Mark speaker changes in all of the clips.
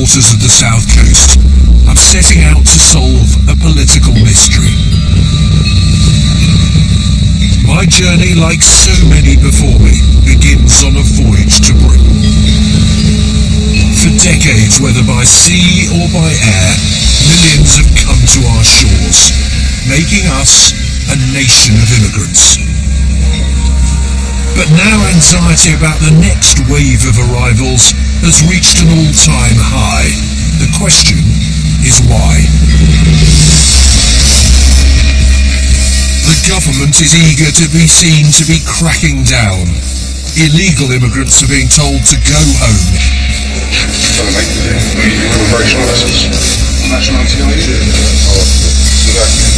Speaker 1: waters of the South Coast, I'm setting out to solve a political mystery. My journey, like so many before me, begins on a voyage to Britain. For decades, whether by sea or by air, millions have come to our shores, making us a nation of immigrants. But now anxiety about the next wave of arrivals has reached an all-time high. The question is why? The government is eager to be seen to be cracking down. Illegal immigrants are being told to go home.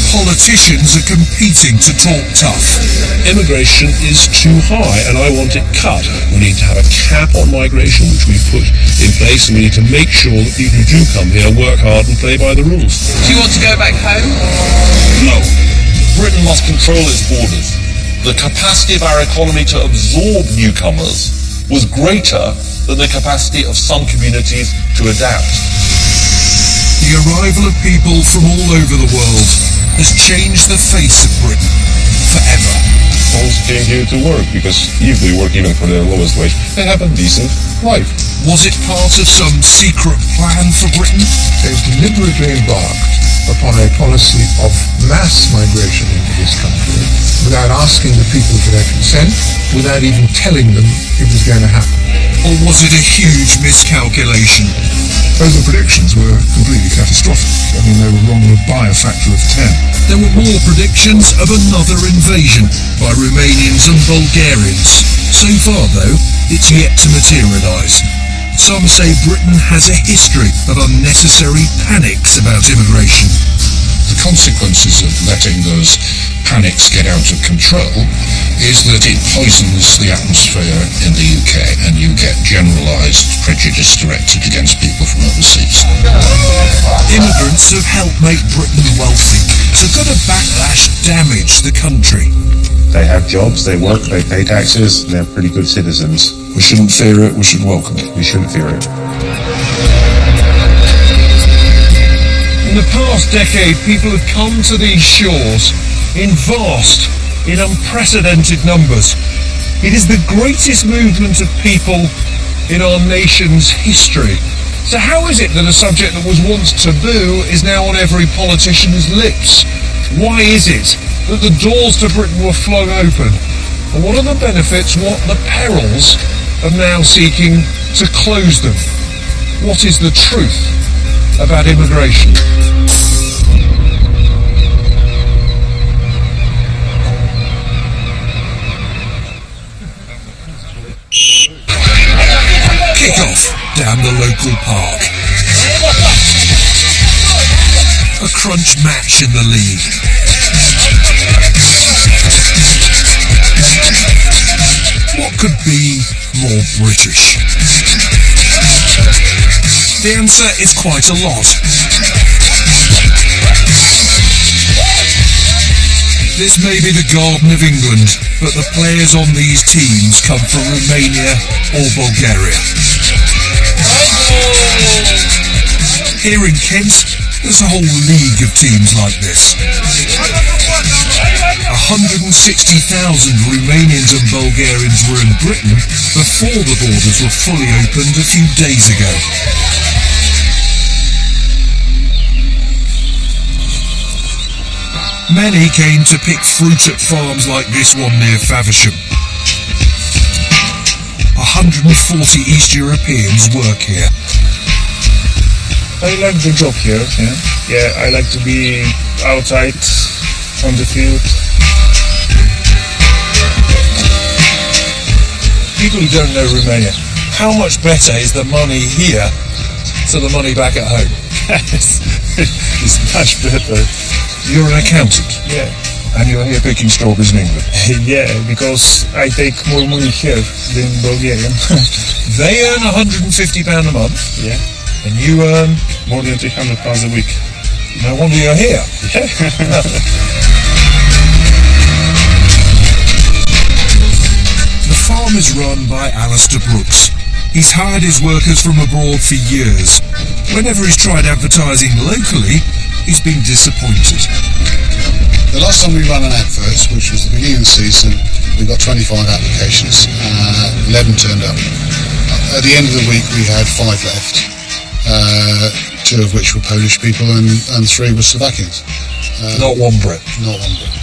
Speaker 1: Politicians are competing to talk tough.
Speaker 2: Immigration is too high and I want it cut. We need to have a cap on migration, which we put in place, and we need to make sure that people who do come here work hard and play by the rules.
Speaker 3: Do you want to go back home?
Speaker 4: No. Britain must control its borders. The capacity of our economy to absorb newcomers was greater than the capacity of some communities to adapt.
Speaker 1: The arrival of people from all over the world has changed the face of Britain forever.
Speaker 2: Folks came here to work because if they work even for their lowest wage, they have a decent life.
Speaker 1: Was it part of some secret plan for Britain?
Speaker 5: They've deliberately embarked upon a policy of mass migration into this country without asking the people for their consent, without even telling them it was going to happen.
Speaker 1: Or was it a huge miscalculation?
Speaker 5: Both the predictions were completely catastrophic. I mean, they were wrong by a factor of 10.
Speaker 1: There were more predictions of another invasion by Romanians and Bulgarians. So far, though, it's yet to materialise. Some say Britain has a history of unnecessary panics about immigration.
Speaker 5: The consequences of letting those panics get out of control is that it poisons the atmosphere in the UK and you get generalised prejudice directed against people from overseas.
Speaker 1: Immigrants have helped make Britain wealthy, so could a backlash damage the country?
Speaker 6: They have jobs, they work, they pay taxes, and they're pretty good citizens.
Speaker 5: We shouldn't fear it, we should welcome it.
Speaker 6: We shouldn't fear it.
Speaker 2: In the past decade, people have come to these shores in vast, in unprecedented numbers. It is the greatest movement of people in our nation's history. So how is it that a subject that was once taboo is now on every politician's lips? Why is it that the doors to Britain were flung open? And what are the benefits, what the perils of now seeking to close them? What is the truth about immigration?
Speaker 1: Kick-off down the local park. A crunch match in the league. What could be more British? The answer is quite a lot. This may be the Garden of England, but the players on these teams come from Romania or Bulgaria. Here in Kent, there's a whole league of teams like this. 160,000 Romanians and Bulgarians were in Britain before the borders were fully opened a few days ago. Many came to pick fruit at farms like this one near Faversham. 140 East Europeans work here.
Speaker 7: I like the job here, yeah. I like to be outside on the field.
Speaker 2: People who don't know Romania, how much better is the money here to the money back at home?
Speaker 7: It's much better.
Speaker 1: You're an accountant?
Speaker 7: Yeah.
Speaker 1: And you're here picking strawberries in England?
Speaker 7: Yeah, because I take more money here than Bulgaria.
Speaker 1: They earn £150 a month?
Speaker 7: Yeah.
Speaker 1: And you earn?
Speaker 7: More than £300 a week.
Speaker 1: No wonder you're here.
Speaker 7: Yeah.
Speaker 1: The farm is run by Alistair Brooks. He's hired his workers from abroad for years. Whenever he's tried advertising locally, he's been disappointed.
Speaker 3: The last time we ran an advert, which was the beginning of the season, we got 25 applications, 11 turned up. At the end of the week we had 5 left, 2 of which were Polish people and 3 were Slovakians.
Speaker 2: Not one Brit.
Speaker 3: Not one Brit.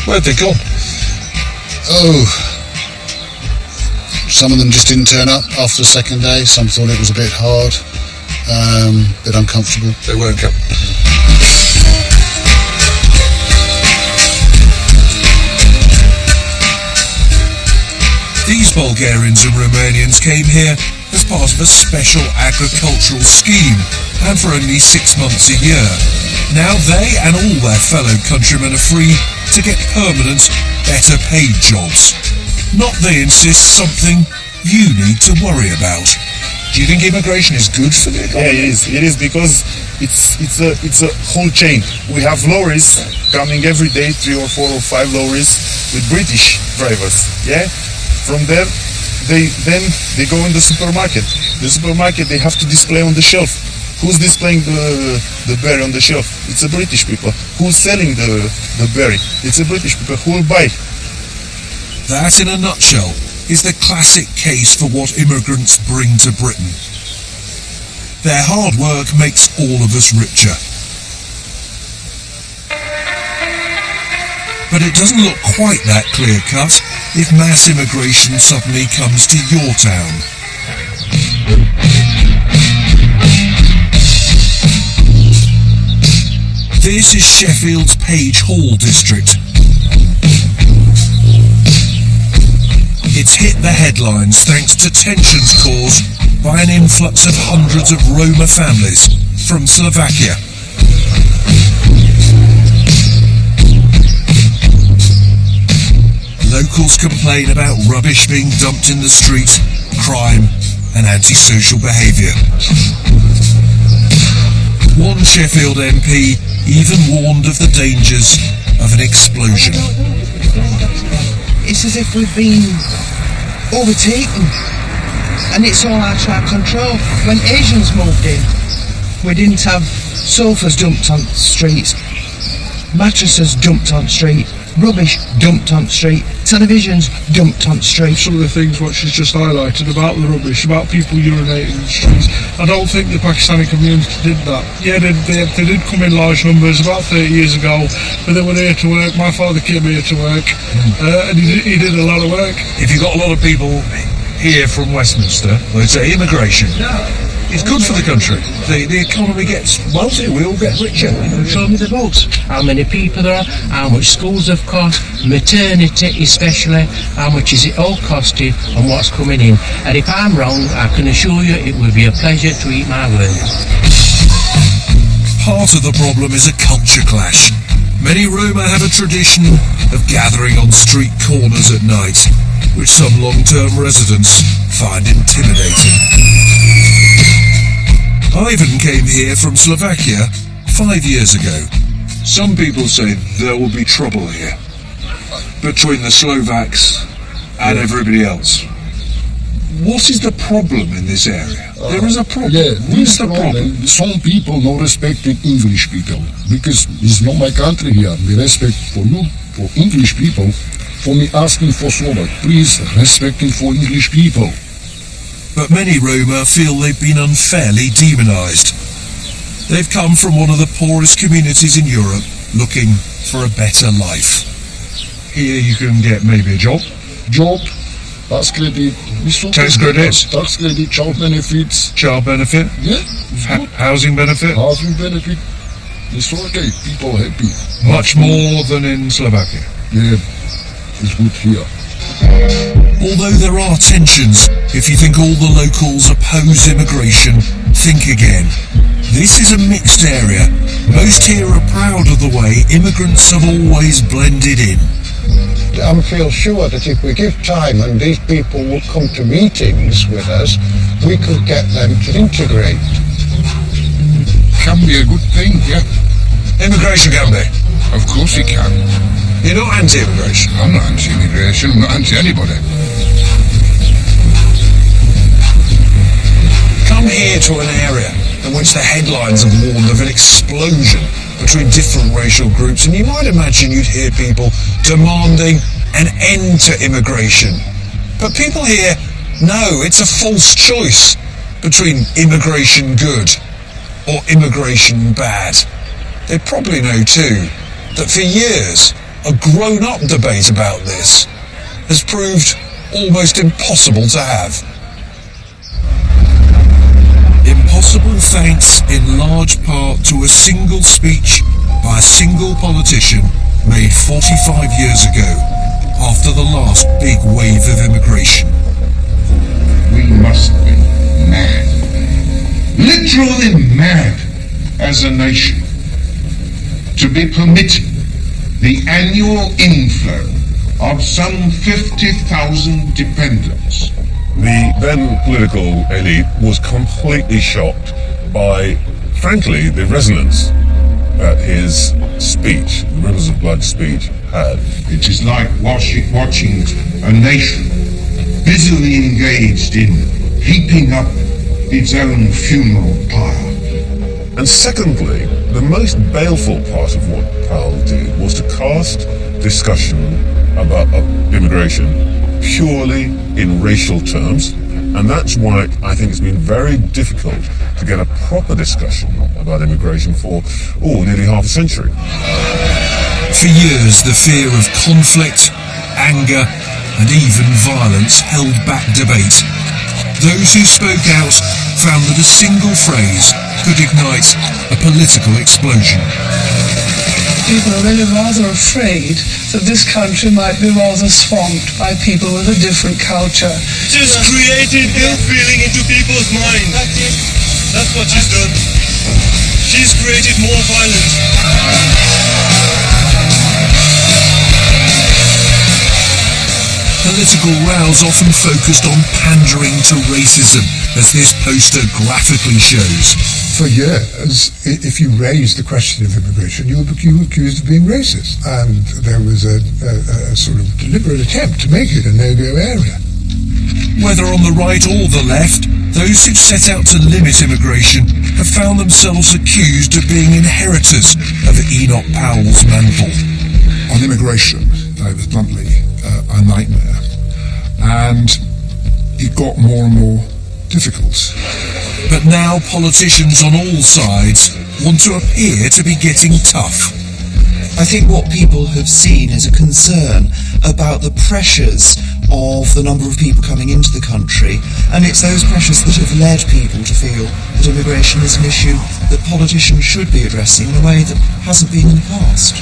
Speaker 2: Where'd they gone?
Speaker 3: Oh, some of them just didn't turn up after the second day, some thought it was a bit hard, a bit uncomfortable.
Speaker 2: They weren't coming.
Speaker 1: These Bulgarians and Romanians came here as part of a special agricultural scheme, and for only 6 months a year. Now they and all their fellow countrymen are free to get permanent, better paid jobs. Not, they insist, something you need to worry about.
Speaker 2: Do you think immigration is good for the economy?
Speaker 7: Yeah, it is because it's a whole chain. We have lorries coming every day, 3 or 4 or 5 lorries with British drivers. Yeah, from there they go in the supermarket. The supermarket, they have to display on the shelf. Who's displaying the berry on the shelf? It's the British people. Who's selling the berry? It's the British people. Who will buy?
Speaker 1: That, in a nutshell, is the classic case for what immigrants bring to Britain. Their hard work makes all of us richer. But it doesn't look quite that clear-cut if mass immigration suddenly comes to your town. This is Sheffield's Page Hall district. It's hit the headlines thanks to tensions caused by an influx of hundreds of Roma families from Slovakia. Locals complain about rubbish being dumped in the street, crime and antisocial behaviour. One Sheffield MP even warned of the dangers of an explosion.
Speaker 8: It's as if we've been overtaken and it's all out of our control. When Asians moved in, we didn't have sofas dumped on streets, mattresses dumped on street, rubbish dumped on street, televisions dumped on street.
Speaker 9: Some of the things what she's just highlighted about the rubbish, about people urinating in the streets, I don't think the Pakistani community did that. Yeah, they did come in large numbers about 30 years ago, but they were here to work. My father came here to work, and he did a lot of work.
Speaker 2: If you've got a lot of people here from Westminster, let's say immigration, it's good for the country. The economy gets wealthier, we all get richer.
Speaker 8: Show me the books. How many people there are, how much schools have cost, maternity especially, how much is it all costing and what's coming in. And if I'm wrong, I can assure you it will be a pleasure to eat my words.
Speaker 1: Part of the problem is a culture clash. Many Roma have a tradition of gathering on street corners at night, which some long-term residents find intimidating. Ivan came here from Slovakia 5 years ago.
Speaker 2: Some people say there will be trouble here between the Slovaks and everybody else. What is the problem in this area? There is a problem.
Speaker 10: Yeah,
Speaker 2: What's the problem?
Speaker 10: Some people not respecting English people because it's not my country here. We respect for you, for English people. For me asking for Slovak, please respecting for English people.
Speaker 1: But many Roma feel they've been unfairly demonised. They've come from one of the poorest communities in Europe looking for a better life.
Speaker 2: Here you can get maybe a job.
Speaker 10: Tax credit,
Speaker 2: Tax credits.
Speaker 10: tax credit, child benefits.
Speaker 2: Child benefit.
Speaker 10: Yeah, it's good.
Speaker 2: Housing benefit.
Speaker 10: Housing benefit. It's okay. People happy.
Speaker 2: Much more than in Slovakia.
Speaker 10: Yeah, it's good here.
Speaker 1: Although there are tensions, if you think all the locals oppose immigration, think again. This is a mixed area. Most here are proud of the way immigrants have always blended in.
Speaker 11: I feel sure that if we give time and these people will come to meetings with us, we could get them to integrate.
Speaker 10: Can be a good thing, yeah.
Speaker 2: Immigration can be.
Speaker 10: Of course it can.
Speaker 2: You're not anti-immigration.
Speaker 10: I'm not anti-immigration, I'm not anti-anybody.
Speaker 2: Come here to an area in which the headlines have warned of an explosion between different racial groups, and you might imagine you'd hear people demanding an end to immigration. But people here know it's a false choice between immigration good or immigration bad. They probably know too that for years a grown-up debate about this has proved almost impossible to have. Impossible thanks in large part to a single speech by a single politician made 45 years ago after the last big wave of immigration.
Speaker 10: We must be mad, literally mad as a nation, to be permitting the annual inflow of some 50,000 dependents.
Speaker 12: The then political elite was completely shocked by, frankly, the resonance that his speech, the Rivers of Blood speech, had.
Speaker 10: It is like watching a nation busily engaged in heaping up its own funeral pyre.
Speaker 12: And secondly, the most baleful part of what Powell did was to cast discussion about immigration purely in racial terms, and that's why I think it's been very difficult to get a proper discussion about immigration for, nearly half a century.
Speaker 2: For years, the fear of conflict, anger, and even violence held back debate. Those who spoke out found that a single phrase could ignite a political explosion.
Speaker 13: People are really rather afraid that this country might be rather swamped by people with a different culture.
Speaker 14: She's created ill feeling into people's minds. That's what she's done. She's created more violence.
Speaker 2: Political rows often focused on pandering to racism, as this poster graphically shows.
Speaker 11: For years, if you raised the question of immigration, you were accused of being racist. And there was a sort of deliberate attempt to make it a no-go area.
Speaker 2: Whether on the right or the left, those who set out to limit immigration have found themselves accused of being inheritors of Enoch Powell's mantle.
Speaker 10: On immigration, it was bluntly a nightmare. And it got more and more difficult.
Speaker 2: But now politicians on all sides want to appear to be getting tough.
Speaker 8: I think what people have seen is a concern about the pressures of the number of people coming into the country, and it's those pressures that have led people to feel that immigration is an issue that politicians should be addressing in a way that hasn't been in the past.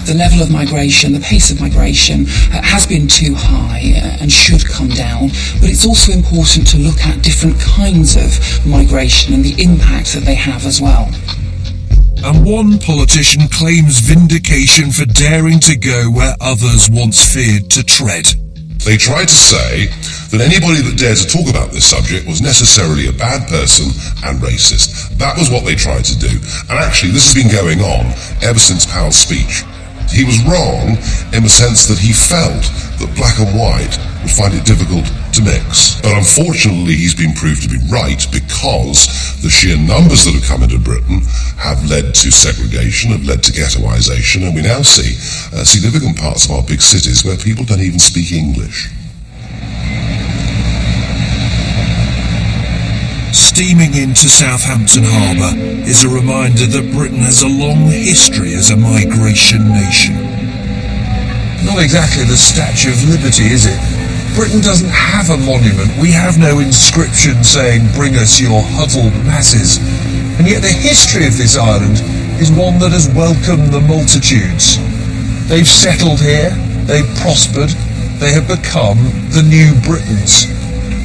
Speaker 15: The level of migration, the pace of migration has been too high and should come down, but it's also important to look at different kinds of migration and the impact that they have as well.
Speaker 2: And one politician claims vindication for daring to go where others once feared to tread.
Speaker 16: They tried to say that anybody that dared to talk about this subject was necessarily a bad person and racist. That was what they tried to do. And actually, this has been going on ever since Powell's speech. He was wrong in the sense that he felt that black and white would find it difficult to mix. But unfortunately, he's been proved to be right, because the sheer numbers that have come into Britain have led to segregation, have led to ghettoisation, and we now see significant parts of our big cities where people don't even speak English.
Speaker 2: Steaming into Southampton Harbour is a reminder that Britain has a long history as a migration nation. Not exactly the Statue of Liberty, is it? Britain doesn't have a monument. We have no inscription saying, "Bring us your huddled masses." And yet the history of this island is one that has welcomed the multitudes. They've settled here, they've prospered, they have become the new Britons.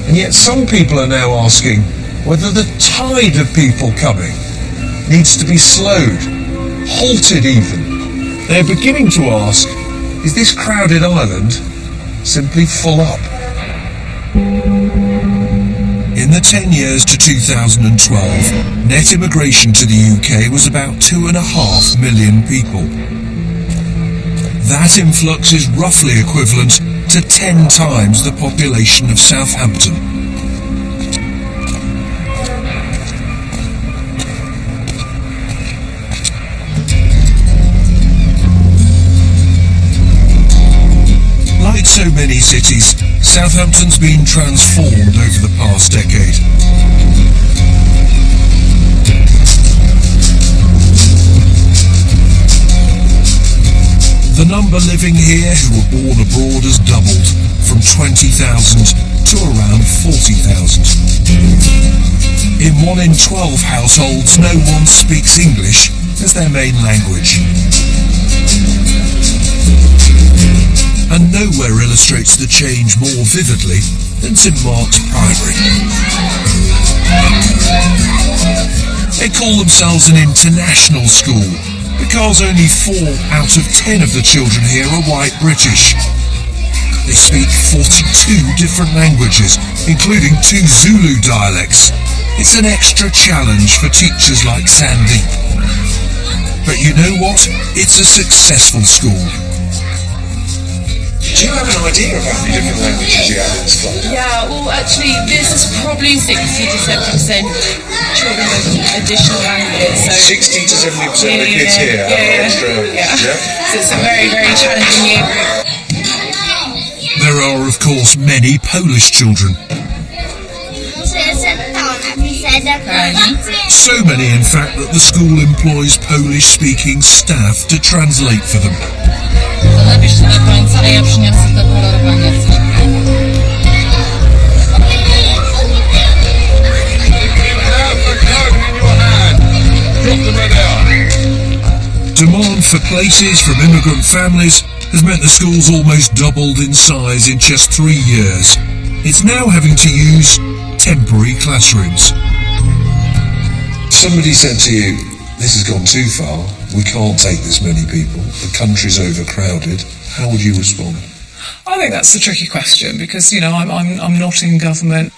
Speaker 2: And yet some people are now asking whether the tide of people coming needs to be slowed, halted even. They're beginning to ask, is this crowded island simply full up? In the 10 years to 2012, net immigration to the UK was about 2.5 million people. That influx is roughly equivalent to 10 times the population of Southampton.
Speaker 1: so many cities, Southampton's been transformed over the past decade. The number living here who were born abroad has doubled, from 20,000 to around 40,000. In 1 in 12 households, no one speaks English as their main language. And nowhere illustrates the change more vividly than St Mark's Primary. They call themselves an international school because only 4 out of 10 of the children here are white British. They speak 42 different languages, including 2 Zulu dialects. It's an extra challenge for teachers like Sandy. But you know what? It's a successful school.
Speaker 2: Do you have an idea of how many different languages you have in this club?
Speaker 17: Yeah, well actually this is probably 60 to 70% children with additional languages. So
Speaker 2: 60 to 70% of the kids here have extra.
Speaker 17: So it's a very, very challenging year group.
Speaker 1: There are of course many Polish children. So many in fact that the school employs Polish-speaking staff to translate for them. Demand for places from immigrant families has meant the school's almost doubled in size in just 3 years. It's now having to use temporary classrooms.
Speaker 2: Somebody said to you, this has gone too far, we can't take this many people, the country's overcrowded. How would you respond?
Speaker 13: I think that's a tricky question because, you know, I'm not in government.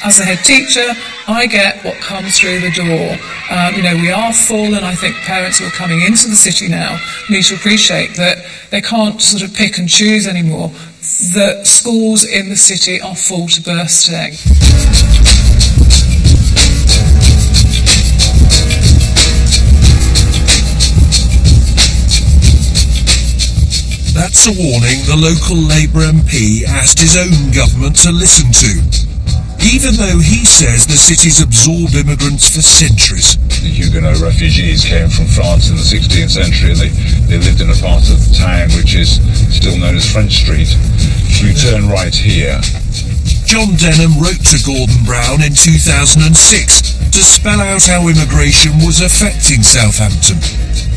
Speaker 13: As a head teacher, I get what comes through the door. You know, we are full, and I think parents who are coming into the city now need to appreciate that they can't sort of pick and choose anymore. The schools in the city are full to bursting.
Speaker 1: That's a warning the local Labour MP asked his own government to listen to, even though he says the city's absorbed immigrants for centuries.
Speaker 18: The Huguenot refugees came from France in the 16th century, and they lived in a part of town which is still known as French Street. If you turn right here...
Speaker 1: John Denham wrote to Gordon Brown in 2006 to spell out how immigration was affecting Southampton.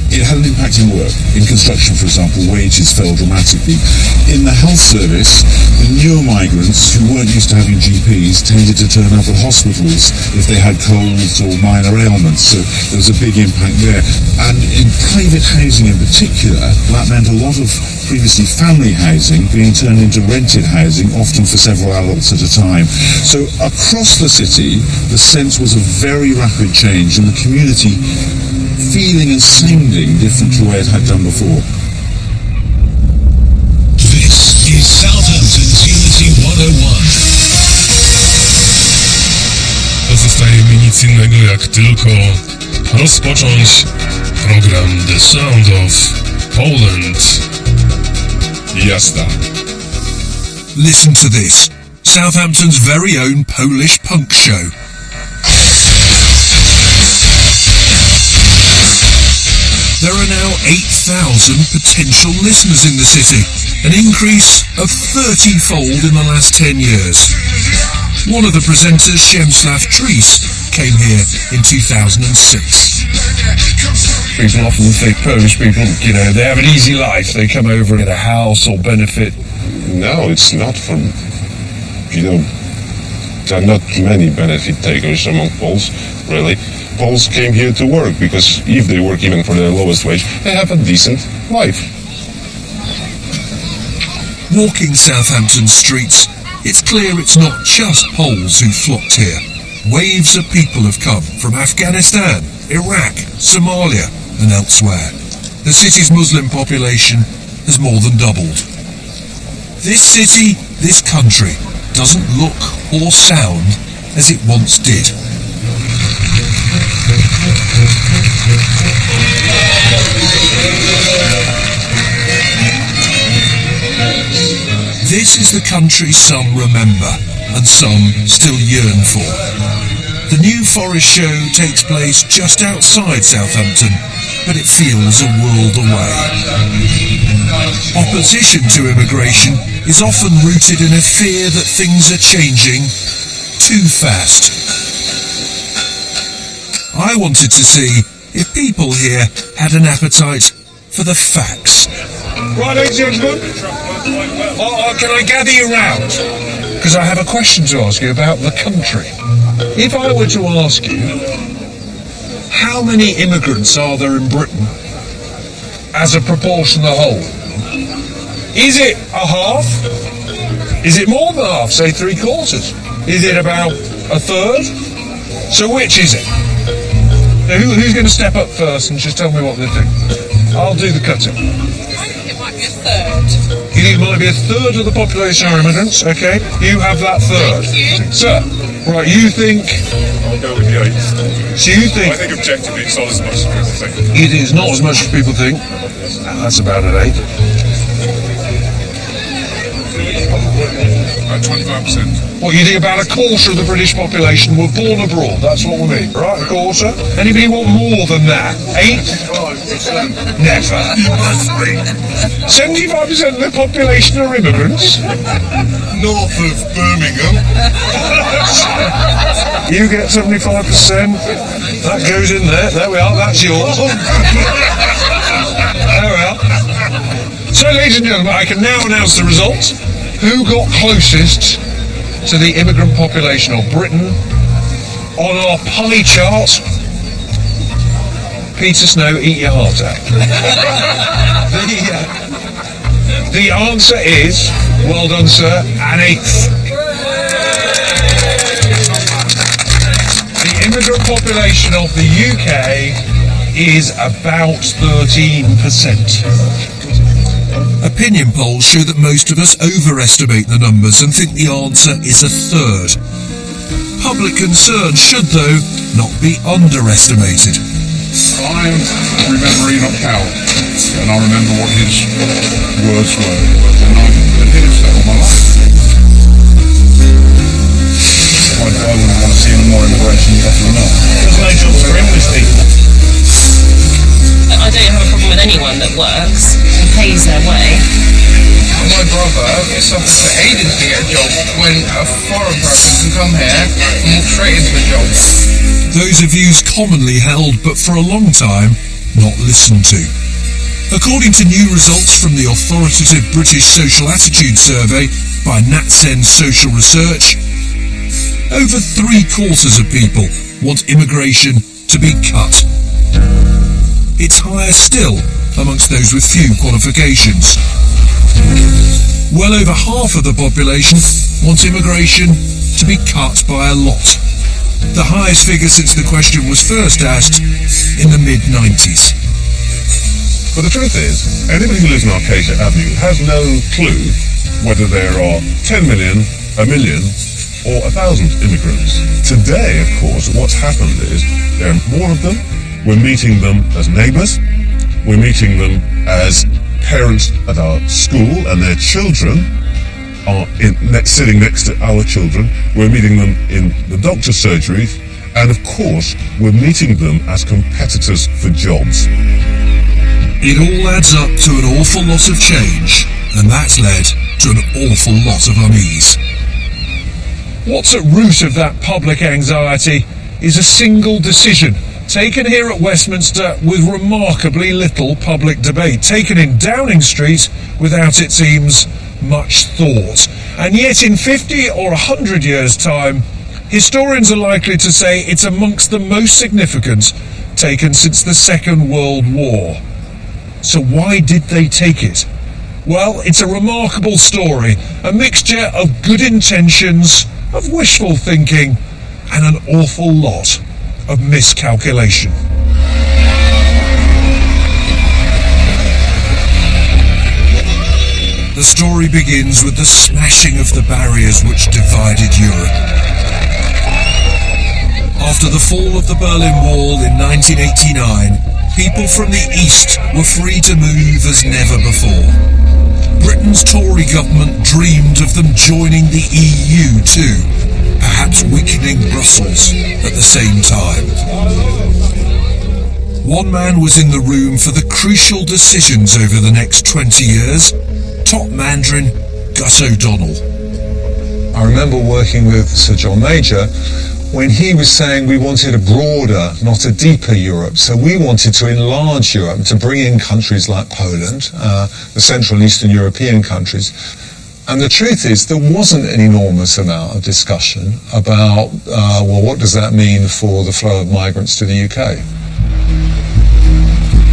Speaker 10: It had an impact in work. In construction, for example, wages fell dramatically. In the health service, the newer migrants who weren't used to having GPs tended to turn up at hospitals if they had colds or minor ailments, so there was a big impact there. And in private housing in particular, that meant a lot of previously family housing being turned into rented housing, often for several adults at a time. So across the city, the sense was a very rapid change, and the community feeling and sounding different to where it had done before.
Speaker 1: This is Southampton's Unity 101.
Speaker 19: Pozostaje mi nic innego jak tylko rozpocząć program The Sound of Poland. Jazda.
Speaker 1: Listen to this, Southampton's very own Polish punk show. There are now 8,000 potential listeners in the city, an increase of 30-fold in the last 10 years. One of the presenters, Przemysław Tris, came here in 2006.
Speaker 2: People often think Polish people, you know, they have an easy life. They come over and get a house or benefit.
Speaker 12: No, it's not from, you know, there are not many benefit takers among Poles, really. Poles came here to work because if they work even for the lowest wage, they have a decent life.
Speaker 1: Walking Southampton streets, it's clear it's not just Poles who flocked here. Waves of people have come from Afghanistan, Iraq, Somalia and elsewhere. The city's Muslim population has more than doubled. This city, this country, doesn't look or sound as it once did. This is the country some remember, and some still yearn for. The New Forest Show takes place just outside Southampton, but it feels a world away. Opposition to immigration is often rooted in a fear that things are changing too fast. I wanted to see if people here had an appetite for the facts.
Speaker 2: Right, ladies and gentlemen, can I gather you round? Because I have a question to ask you about the country. If I were to ask you, how many immigrants are there in Britain as a proportion of the whole? Is it a half? Is it more than half, say 3/4? Is it about a third? So which is it? Now, who's going to step up first and just tell me what they think? I'll do the cutting.
Speaker 17: I think it might be a third.
Speaker 2: You think it might be a third of the population are immigrants? Okay, you have that third.
Speaker 17: Thank you.
Speaker 2: Sir, right, you think...
Speaker 12: I'll go with the 8.
Speaker 2: So you think...
Speaker 12: I think objectively it's not as much as people think.
Speaker 2: You think it's not as much as people think? That's about an 8.
Speaker 12: About 25%.
Speaker 2: What, you think about a quarter of the British population were born abroad? That's what we mean, right? A quarter? Anybody want more than that? 8? Never. 75% of the population are immigrants?
Speaker 12: North of Birmingham.
Speaker 2: You get 75%. That goes in there. There we are. That's yours. There we are. So, ladies and gentlemen, I can now announce the results. Who got closest to the immigrant population of Britain on our pie chart? Peter Snow, eat your heart out. The answer is, well done, sir, an 8th. The immigrant population of the UK is about 13%.
Speaker 1: Opinion polls show that most of us overestimate the numbers and think the answer is a third. Public concern should, though, not be underestimated.
Speaker 12: I'm remembering Enoch Powell, and I remember what his words were, and I've been here all my life. I wouldn't want to see any more immigration, definitely not.
Speaker 14: There's no jobs for English people.
Speaker 17: I don't have a problem with anyone that works and pays their way.
Speaker 20: My brother is suffering for aiding to get a job when a foreign person can come here and walk straight into the job.
Speaker 1: Those are views commonly held, but for a long time, not listened to. According to new results from the authoritative British Social Attitude Survey by NatSen Social Research, over 3/4 of people want immigration to be cut. It's higher still amongst those with few qualifications. Well over half of the population want immigration to be cut by a lot. The highest figure since the question was first asked in the mid-90s.
Speaker 12: But the truth is, anybody who lives in Arcadia Avenue has no clue whether there are 10 million, a million, or 1,000 immigrants. Today, of course, what's happened is there are more of them. We're meeting them as neighbours. We're meeting them as parents at our school, and their children are sitting next to our children. We're meeting them in the doctor's surgeries, and of course, we're meeting them as competitors for jobs.
Speaker 1: It all adds up to an awful lot of change, and that's led to an awful lot of unease.
Speaker 2: What's at root of that public anxiety is a single decision taken here at Westminster with remarkably little public debate, taken in Downing Street without, it seems, much thought. And yet in 50 or 100 years' time, historians are likely to say it's amongst the most significant taken since the Second World War. So why did they take it? Well, it's a remarkable story, a mixture of good intentions, of wishful thinking, and an awful lot of miscalculation.
Speaker 1: The story begins with the smashing of the barriers which divided Europe. After the fall of the Berlin Wall in 1989, people from the East were free to move as never before. Britain's Tory government dreamed of them joining the EU too, perhaps weakening Brussels at the same time. One man was in the room for the crucial decisions over the next 20 years, top Mandarin Gus O'Donnell.
Speaker 18: I remember working with Sir John Major when he was saying we wanted a broader, not a deeper Europe. So we wanted to enlarge Europe, to bring in countries like Poland, the Central and Eastern European countries. And the truth is, there wasn't an enormous amount of discussion about, well, what does that mean for the flow of migrants to the UK?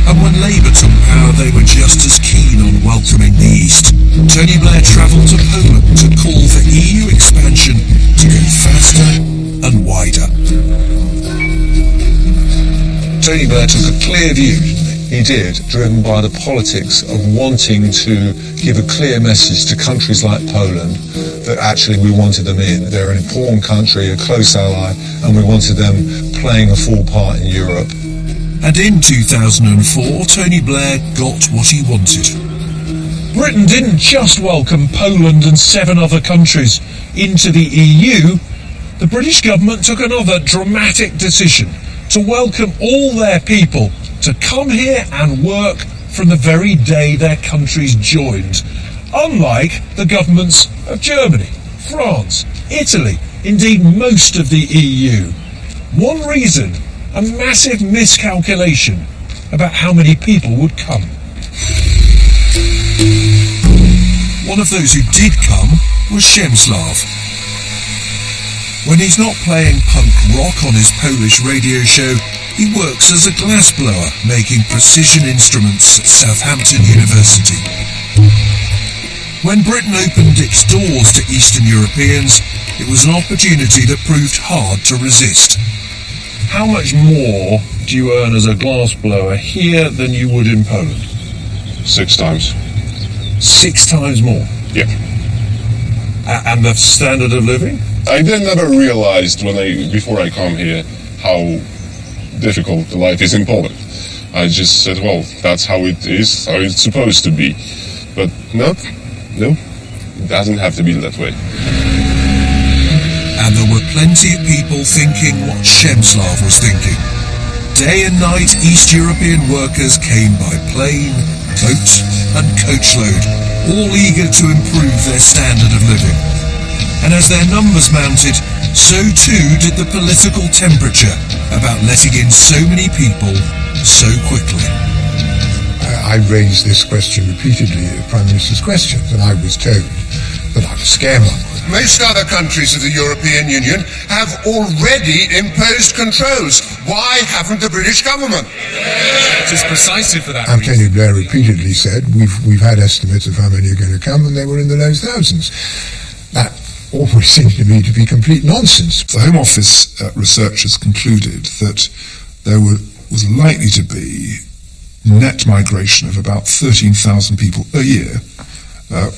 Speaker 1: And when Labour took power, they were just as keen on welcoming the East. Tony Blair travelled to Poland to call for EU expansion to go faster and wider.
Speaker 18: Tony Blair took a clear view, he did, driven by the politics of wanting to give a clear message to countries like Poland that actually we wanted them in. They're an important country, a close ally, and we wanted them playing a full part in Europe.
Speaker 1: And in 2004, Tony Blair got what he wanted.
Speaker 2: Britain didn't just welcome Poland and 7 other countries into the EU. The British government took another dramatic decision to welcome all their people to come here and work from the very day their countries joined. Unlike the governments of Germany, France, Italy, indeed most of the EU. One reason, a massive miscalculation about how many people would come.
Speaker 1: One of those who did come was Przemysław. When he's not playing punk rock on his Polish radio show, he works as a glassblower, making precision instruments at Southampton University. When Britain opened its doors to Eastern Europeans, it was an opportunity that proved hard to resist.
Speaker 2: How much more do you earn as a glassblower here than you would in Poland?
Speaker 12: 6 times.
Speaker 2: 6 times more?
Speaker 12: Yeah.
Speaker 2: And the standard of living?
Speaker 12: I never realized before I come here how difficult the life is in Poland. I just said, well, that's how it is, how it's supposed to be. But no, it doesn't have to be that way.
Speaker 1: And there were plenty of people thinking what Przemysław was thinking. Day and night, East European workers came by plane, coach and coachload, all eager to improve their standard of living. And as their numbers mounted, so too did the political temperature about letting in so many people so quickly.
Speaker 11: I raised this question repeatedly at the Prime Minister's questions, and I was told that I was scaremonger.
Speaker 16: Most other countries of the European Union have already imposed controls. Why haven't the British government?
Speaker 20: It is precisely for that
Speaker 11: And
Speaker 20: reason.
Speaker 11: Tony Blair repeatedly said, we've had estimates of how many are going to come, and they were in the low thousands. That always seemed to me to be complete nonsense.
Speaker 5: The Home Office researchers concluded that there was likely to be net migration of about 13,000 people a year,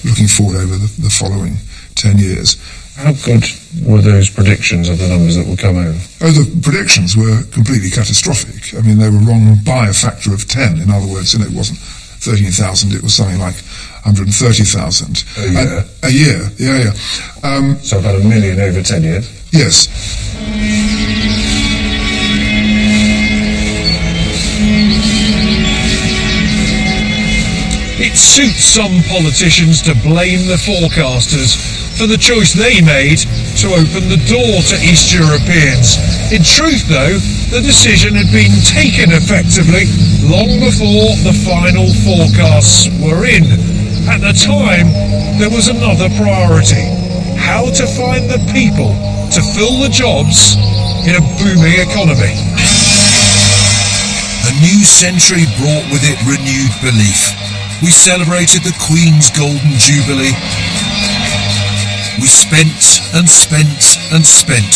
Speaker 5: looking forward over the following 10 years.
Speaker 2: How good were those predictions of the numbers that would come over?
Speaker 5: Oh, the predictions were completely catastrophic. I mean, they were wrong by a factor of 10. In other words, it wasn't 13,000, it was something like 130,000.
Speaker 2: A year?
Speaker 5: A year, yeah.
Speaker 2: So about 1 million over 10 years?
Speaker 5: Yes.
Speaker 2: It suits some politicians to blame the forecasters for the choice they made to open the door to East Europeans. In truth, though, the decision had been taken effectively long before the final forecasts were in. At the time, there was another priority: how to find the people to fill the jobs in a booming economy.
Speaker 1: A new century brought with it renewed belief. We celebrated the Queen's Golden Jubilee. We spent and spent and spent.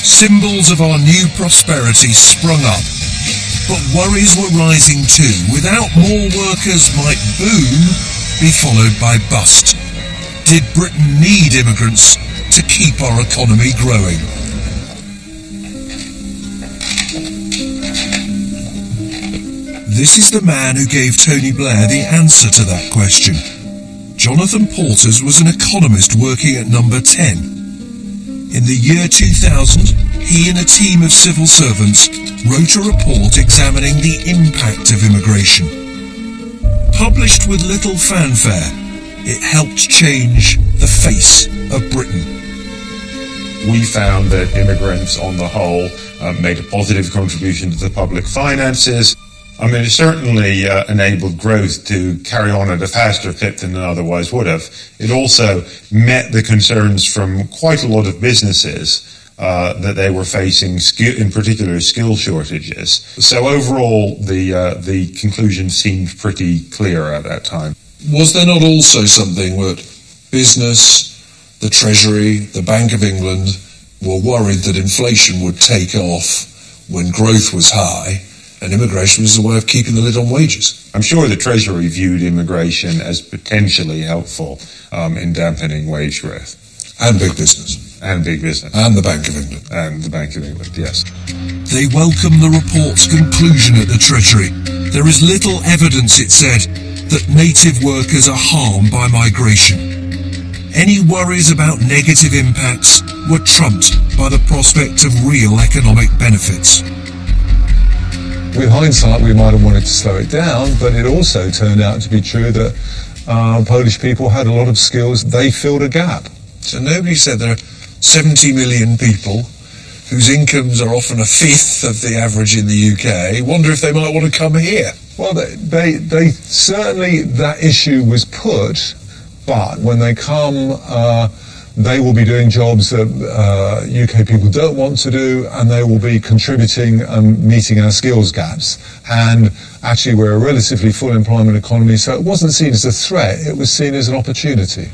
Speaker 1: Symbols of our new prosperity sprung up. But worries were rising too. Without more workers might boom be followed by bust. Did Britain need immigrants to keep our economy growing? This is the man who gave Tony Blair the answer to that question. Jonathan Porters was an economist working at Number 10. In the year 2000, he and a team of civil servants wrote a report examining the impact of immigration. Published with little fanfare, it helped change the face of Britain.
Speaker 21: We found that immigrants on the whole made a positive contribution to the public finances. I mean, it certainly enabled growth to carry on at a faster clip than it otherwise would have. It also met the concerns from quite a lot of businesses that they were facing, in particular, skill shortages. So overall, the conclusion seemed pretty clear at that time.
Speaker 5: Was there not also something that business, the Treasury, the Bank of England were worried that inflation would take off when growth was high, and immigration was a way of keeping the lid on wages?
Speaker 21: I'm sure the Treasury viewed immigration as potentially helpful in dampening wage growth.
Speaker 5: And big business.
Speaker 21: And big business.
Speaker 5: And the Bank of England.
Speaker 21: And the Bank of England, yes.
Speaker 1: They welcomed the report's conclusion at the Treasury. There is little evidence, it said, that native workers are harmed by migration. Any worries about negative impacts were trumped by the prospect of real economic benefits.
Speaker 18: With hindsight, we might have wanted to slow it down, but it also turned out to be true that Polish people had a lot of skills. They filled a gap.
Speaker 5: So nobody said there are 70 million people whose incomes are often a fifth of the average in the UK. Wonder if they might want to come here.
Speaker 18: Well, they certainly, that issue was put, but when they come, they will be doing jobs that UK people don't want to do, and they will be contributing and meeting our skills gaps. And actually, we're a relatively full employment economy, so it wasn't seen as a threat, it was seen as an opportunity.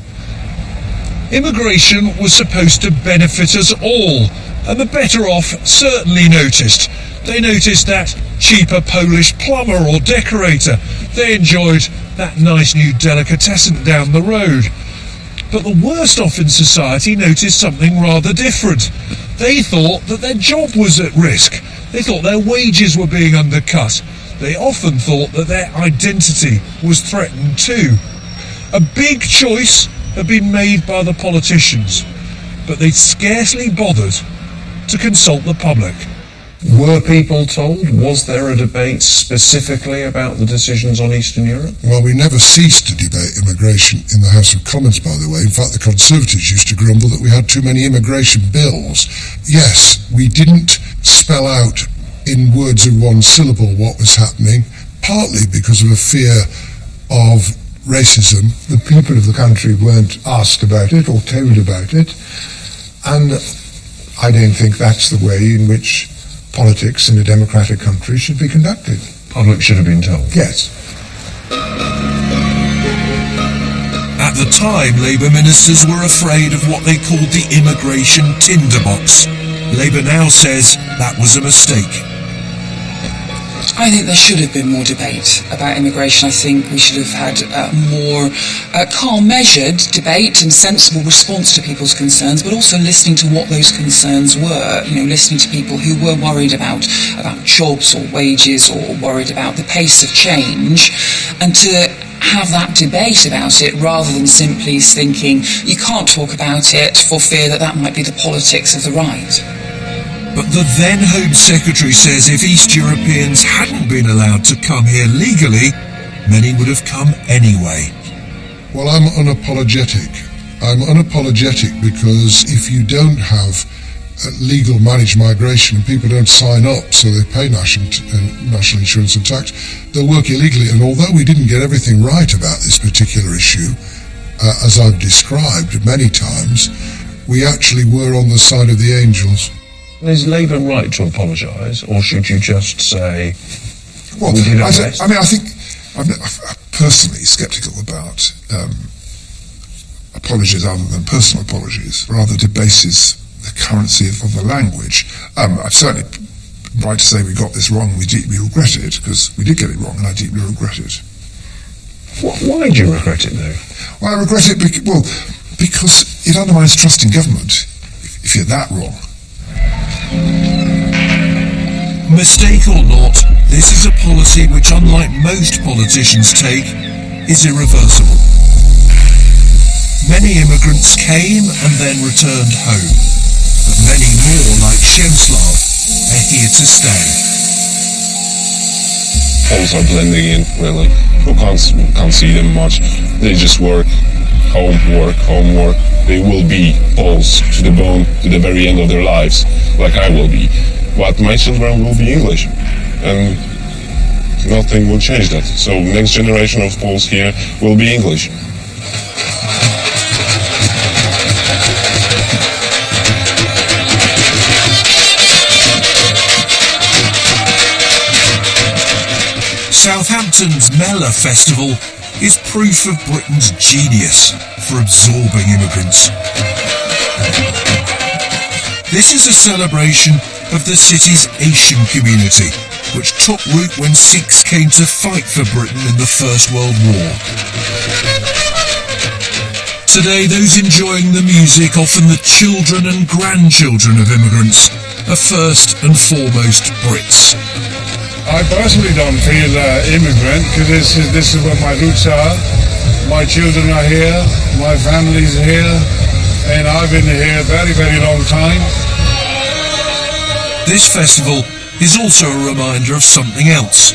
Speaker 2: Immigration was supposed to benefit us all, and the better off certainly noticed. They noticed that cheaper Polish plumber or decorator. They enjoyed that nice new delicatessen down the road. But the worst off in society noticed something rather different. They thought that their job was at risk. They thought their wages were being undercut. They often thought that their identity was threatened too. A big choice had been made by the politicians, but they'd scarcely bothered to consult the public.
Speaker 5: Were people told? Was there a debate specifically about the decisions on Eastern Europe?
Speaker 11: Well, we never ceased to debate immigration in the House of Commons, by the way. In fact, the Conservatives used to grumble that we had too many immigration bills. Yes, we didn't spell out in words of one syllable what was happening, partly because of a fear of racism. The people of the country weren't asked about it or told about it, and I don't think that's the way in which politics in a democratic country should be conducted.
Speaker 5: Public should have been told.
Speaker 11: Yes.
Speaker 1: At the time, Labour ministers were afraid of what they called the immigration tinderbox. Labour now says that was a mistake.
Speaker 15: I think there should have been more debate about immigration. I think we should have had more calm, measured debate and sensible response to people's concerns, but also listening to what those concerns were. You know, listening to people who were worried about jobs or wages or worried about the pace of change, and to have that debate about it rather than simply thinking you can't talk about it for fear that that might be the politics of the right.
Speaker 1: But the then Home Secretary says if East Europeans hadn't been allowed to come here legally, many would have come anyway.
Speaker 11: Well, I'm unapologetic. I'm unapologetic because if you don't have legal managed migration and people don't sign up so they pay national insurance and tax, they'll work illegally. And although we didn't get everything right about this particular issue, as I've described many times, we actually were on the side of the angels.
Speaker 5: Is Labour right to apologise, or should you just say,
Speaker 11: well,
Speaker 5: we did our best?
Speaker 11: I think I'm personally sceptical about apologies other than personal apologies. Rather debases the currency of the language. I've certainly right to say we got this wrong, we deeply regret it, because we did get it wrong, and I deeply regret it.
Speaker 5: Why do you regret it, though?
Speaker 11: Well, I regret it because it undermines trust in government if you're that wrong.
Speaker 1: Mistake or not, This is a policy which, unlike most politicians take, is irreversible. Many immigrants came and then returned home, but many more, like Przemysław, are here to stay.
Speaker 12: Poles are blending in, really. You can't see them much. They just work, home work. They will be Poles to the bone, to the very end of their lives, like I will be. But my children will be English, and nothing will change that. So next generation of Poles here will be English.
Speaker 1: Southampton's Mela Festival is proof of Britain's genius for absorbing immigrants. This is a celebration of the city's Asian community, which took root when Sikhs came to fight for Britain in the First World War. Today, those enjoying the music, often the children and grandchildren of immigrants, are first and foremost Brits.
Speaker 9: I personally don't feel immigrant because this is where my roots are. My children are here, my family's here, and I've been here a very, very long time.
Speaker 1: This festival is also a reminder of something else.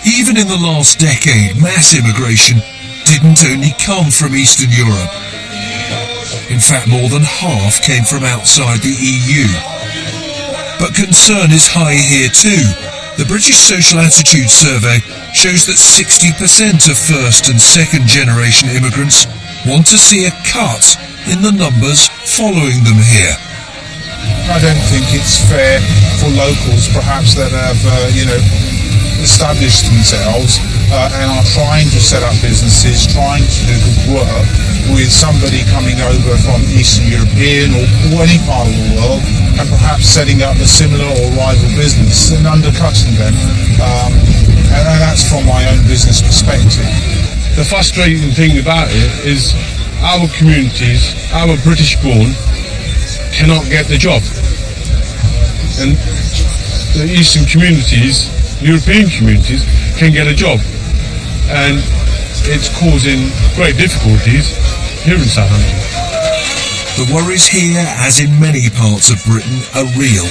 Speaker 1: Even in the last decade, mass immigration didn't only come from Eastern Europe. In fact, more than half came from outside the EU. But concern is high here too. The British Social Attitude Survey shows that 60% of first and second generation immigrants want to see a cut in the numbers following them here.
Speaker 7: I don't think it's fair for locals perhaps that have, established themselves and are trying to set up businesses, trying to do good work with somebody coming over from Eastern European or any part of the world and perhaps setting up a similar or rival business and undercutting them. And that's from my own business perspective.
Speaker 9: The frustrating thing about it is our communities, our British born, cannot get the job. And the Eastern communities, European communities, can get a job. And it's causing great difficulties here in Southampton.
Speaker 1: The worries here, as in many parts of Britain, are real.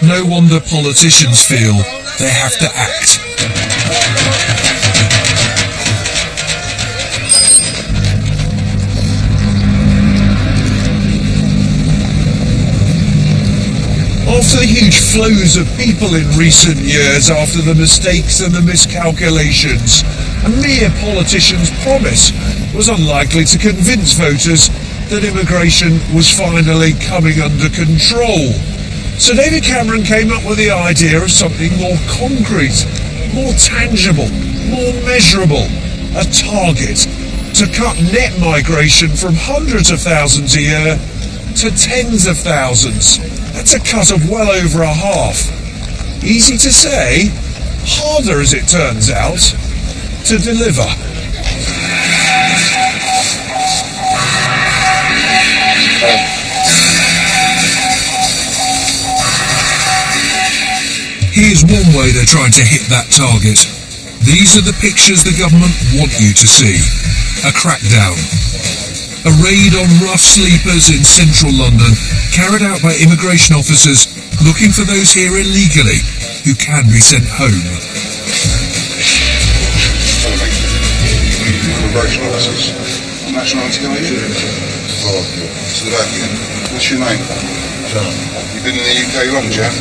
Speaker 1: No wonder politicians feel they have to act. After the huge flows of people in recent years, after the mistakes and the miscalculations, a mere politician's promise was unlikely to convince voters that immigration was finally coming under control. So David Cameron came up with the idea of something more concrete, more tangible, more measurable, a target to cut net migration from hundreds of thousands a year to tens of thousands. That's a cut of well over a half. Easy to say, harder as it turns out, to deliver. Here's one way they're trying to hit that target. These are the pictures the government want you to see. A crackdown. A raid on rough sleepers in central London, carried out by immigration officers looking for those here illegally who can be sent home.
Speaker 3: Immigration officers. Nationality are you? Oh, Slovakian. What's your name? John. You've been in the UK long, Jeff?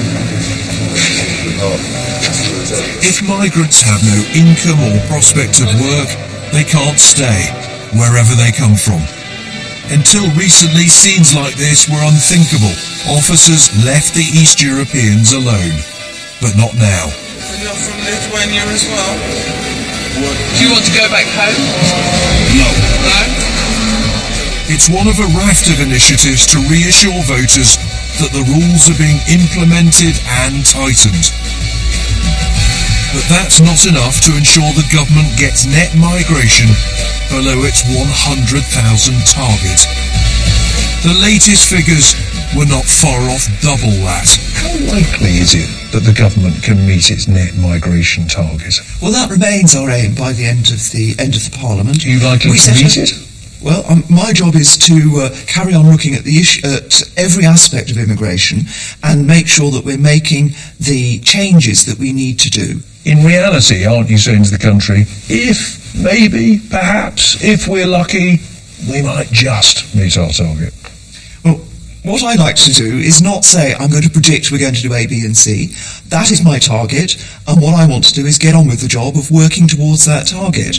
Speaker 1: If migrants have no income or prospect of work, they can't stay, wherever they come from. Until recently, scenes like this were unthinkable. Officers left the East Europeans alone. But not now.
Speaker 20: And you're from Lithuania as well? Do you want to go back home?
Speaker 1: No.
Speaker 20: No?
Speaker 1: It's one of a raft of initiatives to reassure voters that the rules are being implemented and tightened. But that's not enough to ensure the government gets net migration below its 100,000 target. The latest figures were not far off double that.
Speaker 18: How likely is it that the government can meet its net migration target?
Speaker 8: Well, that remains our aim by the end of the Parliament.
Speaker 18: Are you likely to meet it?
Speaker 8: Well, my job is to carry on looking at the at every aspect of immigration and make sure that we're making the changes that we need to do.
Speaker 18: In reality, aren't you saying to the country, if, maybe, perhaps, if we're lucky, we might just meet our target?
Speaker 8: Well, what I like to do is not say, I'm going to predict we're going to do A, B and C. That is my target, and what I want to do is get on with the job of working towards that target.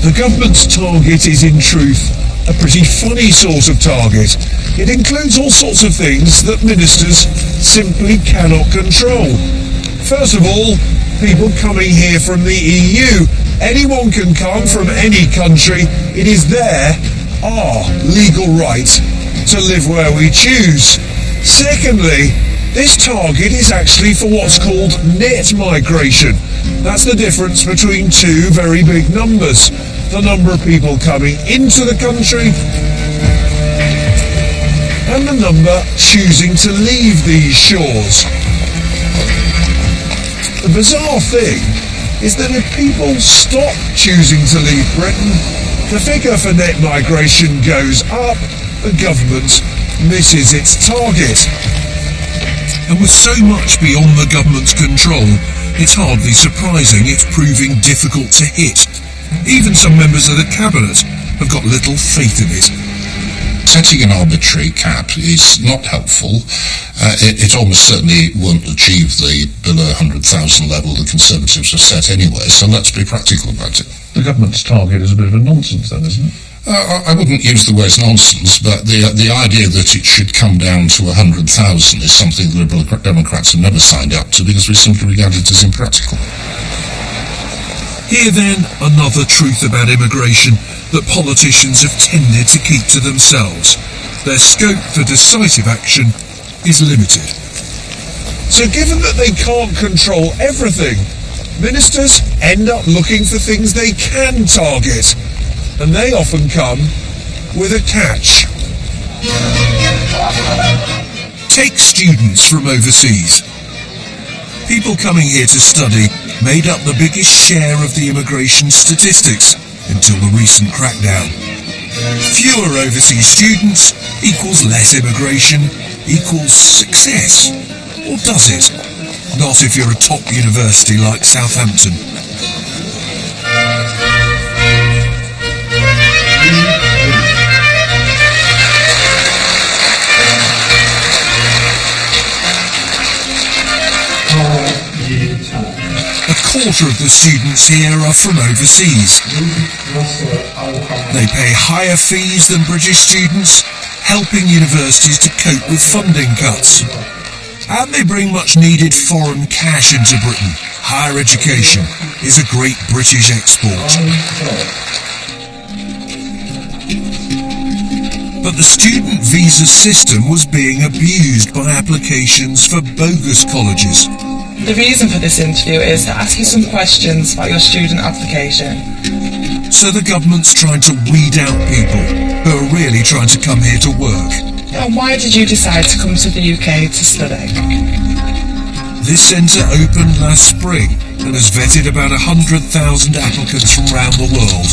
Speaker 18: The government's target is, in truth, a pretty funny sort of target. It includes all sorts of things that ministers simply cannot control. First of all, people coming here from the EU. Anyone can come from any country. It is our legal right to live where we choose. Secondly, this target is actually for what's called net migration. That's the difference between two very big numbers. The number of people coming into the country and the number choosing to leave these shores. The bizarre thing is that if people stop choosing to leave Britain, the figure for net migration goes up, the government misses its target.
Speaker 1: And with so much beyond the government's control, it's hardly surprising it's proving difficult to hit. Even some members of the cabinet have got little faith in it.
Speaker 5: Setting an arbitrary cap is not helpful. It almost certainly won't achieve the below 100,000 level the Conservatives have set anyway, so let's be practical about it.
Speaker 18: The government's target is a bit of a nonsense then, isn't it?
Speaker 5: I wouldn't use the word nonsense, but the idea that it should come down to 100,000 is something the Liberal Democrats have never signed up to because we simply regard it as impractical.
Speaker 1: Here then, another truth about immigration that politicians have tended to keep to themselves. Their scope for decisive action is limited.
Speaker 18: So given that they can't control everything, ministers end up looking for things they can target. And they often come with a catch.
Speaker 1: Take students from overseas. People coming here to study made up the biggest share of the immigration statistics until the recent crackdown. Fewer overseas students equals less immigration equals success. Or does it? Not if you're a top university like Southampton. A quarter of the students here are from overseas. They pay higher fees than British students, helping universities to cope with funding cuts. And they bring much needed foreign cash into Britain. Higher education is a great British export. But the student visa system was being abused by applications for bogus colleges.
Speaker 13: The reason for this interview is to ask you some questions about your student application.
Speaker 1: So the government's trying to weed out people who are really trying to come here to work.
Speaker 13: And why did you decide to come to the UK to study?
Speaker 1: This centre opened last spring and has vetted about 100,000 applicants from around the world.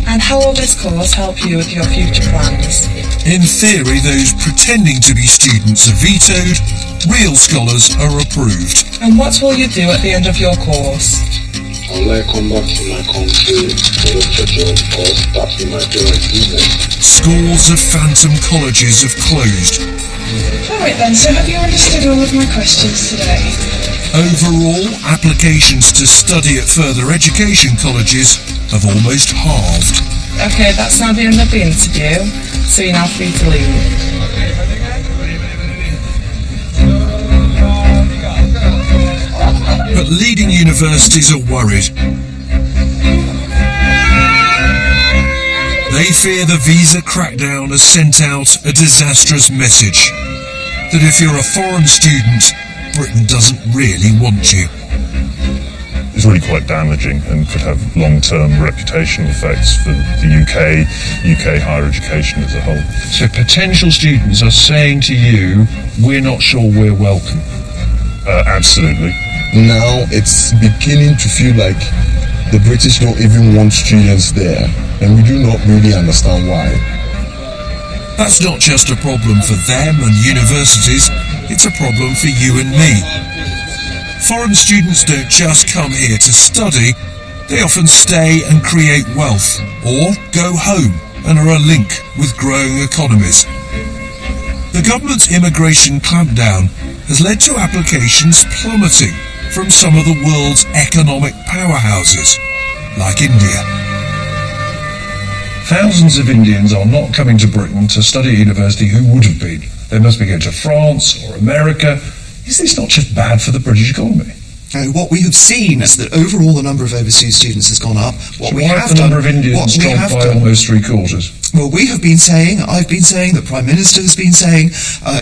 Speaker 13: And how will this course help you with your future plans?
Speaker 1: In theory, those pretending to be students are vetoed, real scholars are approved.
Speaker 13: And what will you do at the end of your course?
Speaker 4: Will I come back to my country to look for jobs or start with my parents' business?
Speaker 1: Scores of phantom colleges have closed.
Speaker 13: Alright then, so have you understood all of my questions today?
Speaker 1: Overall, applications to study at further education colleges have almost halved.
Speaker 13: Okay, that's now the end of the interview, so you're now free to leave.
Speaker 1: But leading universities are worried. They fear the visa crackdown has sent out a disastrous message that if you're a foreign student, Britain doesn't really want you.
Speaker 12: is really quite damaging and could have long-term reputational effects for the UK higher education as a whole.
Speaker 2: So potential students are saying to you, we're not sure we're welcome.
Speaker 12: Absolutely.
Speaker 6: Now it's beginning to feel like the British don't even want students there, and we do not really understand why.
Speaker 1: That's not just a problem for them and universities, it's a problem for you and me. Foreign students don't just come here to study, they often stay and create wealth, or go home and are a link with growing economies. The government's immigration clampdown has led to applications plummeting from some of the world's economic powerhouses, like India.
Speaker 2: Thousands of Indians are not coming to Britain to study at university who would have been. They must be going to France or America. Is this not just bad for the British economy?
Speaker 22: What we have seen is that overall the number of overseas students has gone up.
Speaker 2: Why have the number of Indians dropped by almost 3/4?
Speaker 22: Well, we have been saying, I've been saying, the Prime Minister has been saying,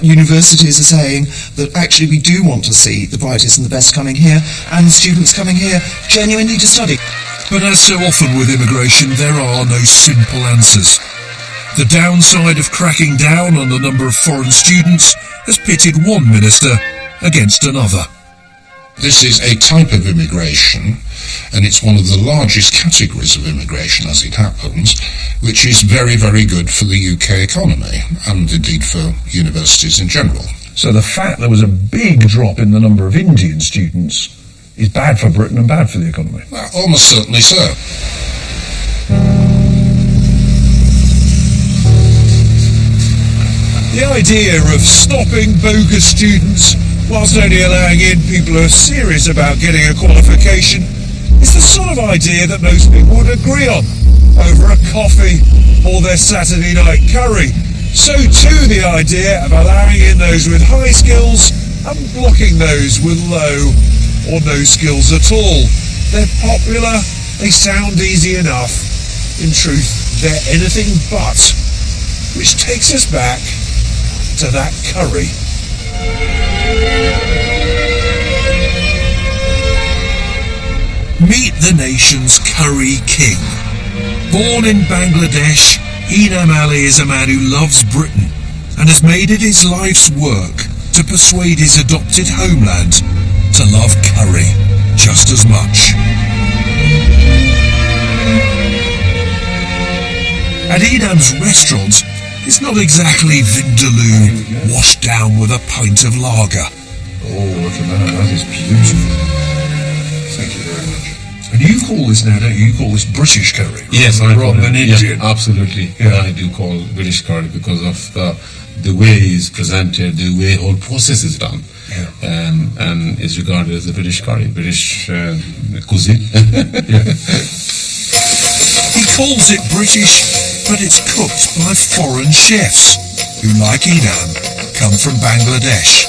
Speaker 22: universities are saying that actually we do want to see the brightest and the best coming here, and students coming here genuinely to study.
Speaker 1: But as so often with immigration, there are no simple answers. The downside of cracking down on the number of foreign students has pitted one minister against another.
Speaker 5: This is a type of immigration, and it's one of the largest categories of immigration as it happens, which is very, very good for the UK economy, and indeed for universities in general.
Speaker 2: So the fact there was a big drop in the number of Indian students is bad for Britain and bad for the economy?
Speaker 5: Well, almost certainly so.
Speaker 2: The idea of stopping bogus students whilst only allowing in people who are serious about getting a qualification is the sort of idea that most people would agree on over a coffee or their Saturday night curry. So too the idea of allowing in those with high skills and blocking those with low or no skills at all. They're popular, they sound easy enough. In truth, they're anything but. Which takes us back to that curry.
Speaker 1: Meet the nation's curry king. Born in Bangladesh, Enam Ali is a man who loves Britain and has made it his life's work to persuade his adopted homeland to love curry just as much. At Enam's restaurant, it's not exactly vindaloo washed down with a pint of lager.
Speaker 2: Oh, look at that. That is beautiful. Thank you very much. And you call this now, don't you? You call this British curry?
Speaker 23: Yes,
Speaker 2: rather than Indian.
Speaker 23: Yeah, absolutely. Yeah. I do call British curry because of the way it's presented, the way the whole process is done. Yeah. And it's regarded as a British curry, British cuisine.
Speaker 1: Yeah. He calls it British, but it's cooked by foreign chefs who, like Enam, come from Bangladesh.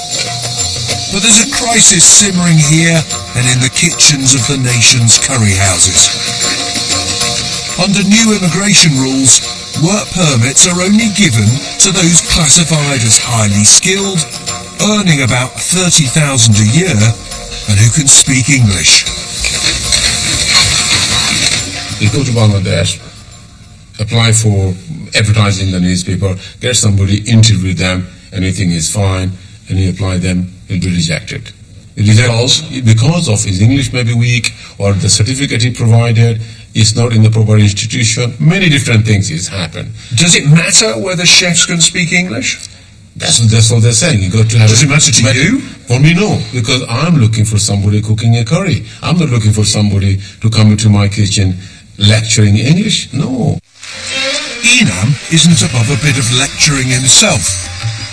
Speaker 1: But there's a crisis simmering here and in the kitchens of the nation's curry houses. Under new immigration rules, work permits are only given to those classified as highly skilled, earning about $30,000 a year, and who can speak English.
Speaker 23: You go to Bangladesh, apply for advertising in the newspaper, get somebody, interview them, anything is fine, and you apply them, you'll be rejected. Because of his English may be weak, or the certificate he provided is not in the proper institution. Many different things has happened.
Speaker 2: Does it matter whether chefs can speak English?
Speaker 23: That's what they're saying. You got to have.
Speaker 2: Does it matter to you?
Speaker 23: For me, no, because I'm looking for somebody cooking a curry. I'm not looking for somebody to come into my kitchen lecturing English. No.
Speaker 1: Enam isn't above a bit of lecturing himself.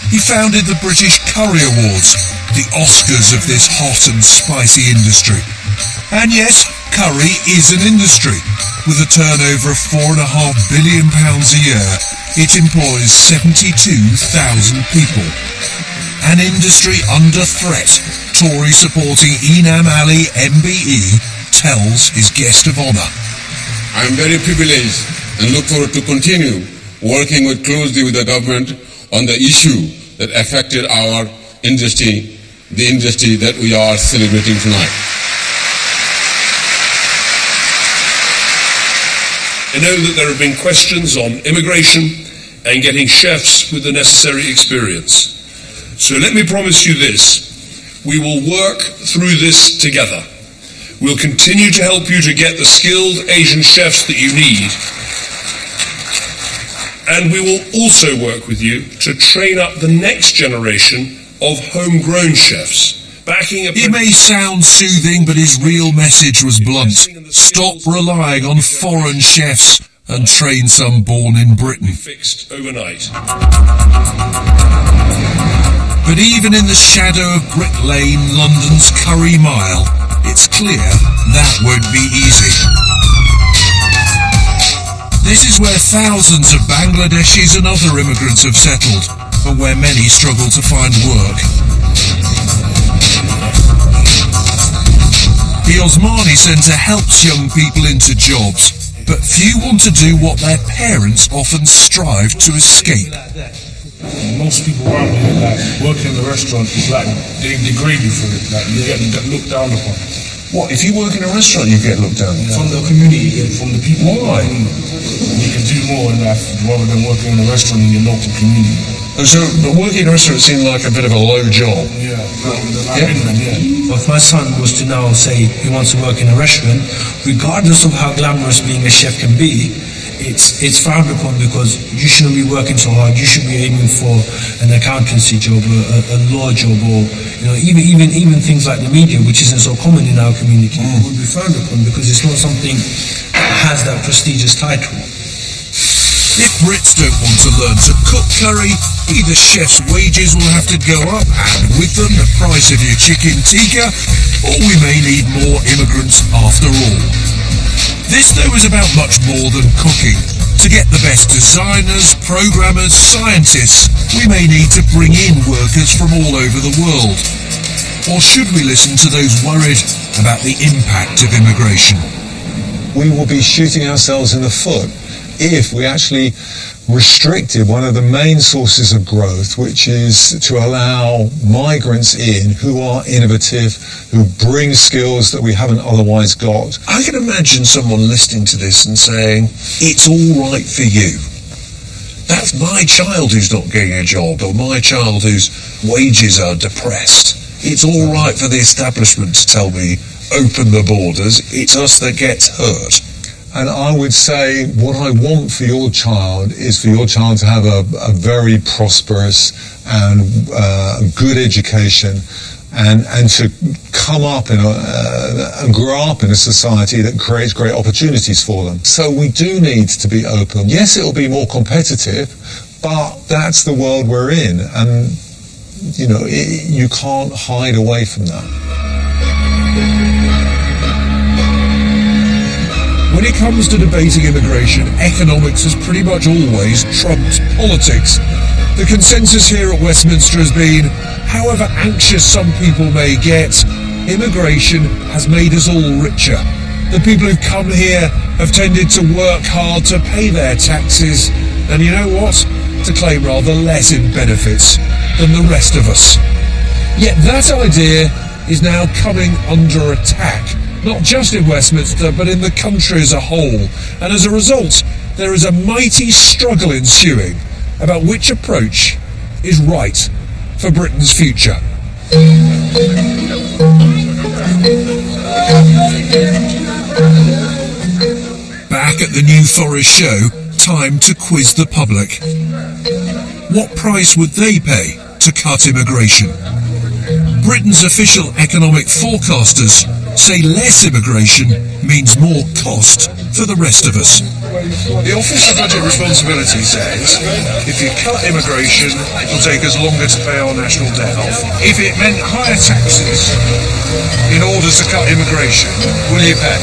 Speaker 1: He founded the British Curry Awards, the Oscars of this hot and spicy industry. And yes, curry is an industry. With a turnover of £4.5 billion a year, it employs 72,000 people. An industry under threat, Tory-supporting Enam Ali MBE tells his guest of honour.
Speaker 24: I am very privileged and look forward to continue working closely with the government on the issue that affected our industry, the industry that we are celebrating tonight.
Speaker 1: I know that there have been questions on immigration and getting chefs with the necessary experience. So let me promise you this. We will work through this together. We'll continue to help you to get the skilled Asian chefs that you need. And we will also work with you to train up the next generation of homegrown chefs.
Speaker 2: It may sound soothing, but his real message was blunt. Stop relying on foreign chefs and train some born in Britain.
Speaker 1: Fixed overnight.
Speaker 2: But even in the shadow of Brick Lane, London's Curry Mile, it's clear that won't be easy. This is where thousands of Bangladeshis and other immigrants have settled, but where many struggle to find work. The Osmani Centre helps young people into jobs, but few want to do what their parents often strive to escape.
Speaker 9: Most people around here, like, working in the restaurant is like, they degrade you for it, like, you get looked down upon.
Speaker 5: What, if you work in a restaurant you get looked down upon?
Speaker 9: From the community, from the people. Why? You can do more in life rather than working in a restaurant in your local community.
Speaker 5: And so, but working in a restaurant seemed like a bit of a low job.
Speaker 9: Yeah.
Speaker 10: Well, if my son was to now say he wants to work in a restaurant, regardless of how glamorous being a chef can be, it's frowned upon because you shouldn't be working so hard. You should be aiming for an accountancy job, a law job, or even things like the media, which isn't so common in our community, would be frowned upon because it's not something that has that prestigious title.
Speaker 2: If Brits don't want to learn to cook curry, either chefs' wages will have to go up, and with them the price of your chicken tikka, or we may need more immigrants after all. This, though, is about much more than cooking. To get the best designers, programmers, scientists, we may need to bring in workers from all over the world. Or should we listen to those worried about the impact of immigration?
Speaker 18: We will be shooting ourselves in the foot if we actually restricted one of the main sources of growth, which is to allow migrants in who are innovative, who bring skills that we haven't otherwise got.
Speaker 5: I can imagine someone listening to this and saying, it's all right for you. That's my child who's not getting a job, or my child whose wages are depressed. It's all right for the establishment to tell me, open the borders, it's us that gets hurt.
Speaker 18: And I would say what I want for your child is for your child to have a very prosperous and good education, and to come up and grow up in a society that creates great opportunities for them. So we do need to be open. Yes, it'll be more competitive, but that's the world we're in, and you can't hide away from that.
Speaker 2: When it comes to debating immigration, economics has pretty much always trumped politics. The consensus here at Westminster has been, however anxious some people may get, immigration has made us all richer. The people who've come here have tended to work hard to pay their taxes, and you know what? To claim rather less in benefits than the rest of us. Yet that idea is now coming under attack. Not just in Westminster, but in the country as a whole. And as a result, there is a mighty struggle ensuing about which approach is right for Britain's future. Back at the New Forest show, time to quiz the public. What price would they pay to cut immigration? Britain's official economic forecasters say less immigration means more cost for the rest of us. The Office of Budget Responsibility says if you cut immigration, it will take us longer to pay our national debt off. If it meant higher taxes in order to cut immigration, will you pay?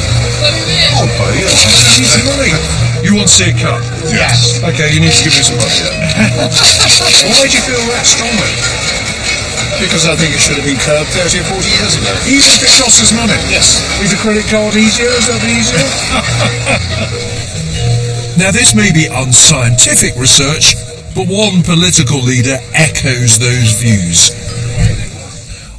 Speaker 2: I'll pay. That's easy money. You want to see it cut?
Speaker 9: Yes.
Speaker 2: Okay, you need to give me some money. Why do you feel that strongly?
Speaker 3: Because I think it should have been curbed 30 or 40 years ago.
Speaker 2: Even if it costs us money?
Speaker 3: Yes.
Speaker 2: Is a credit card easier? Is that easier? Now, this may be unscientific research, but one political leader echoes those views.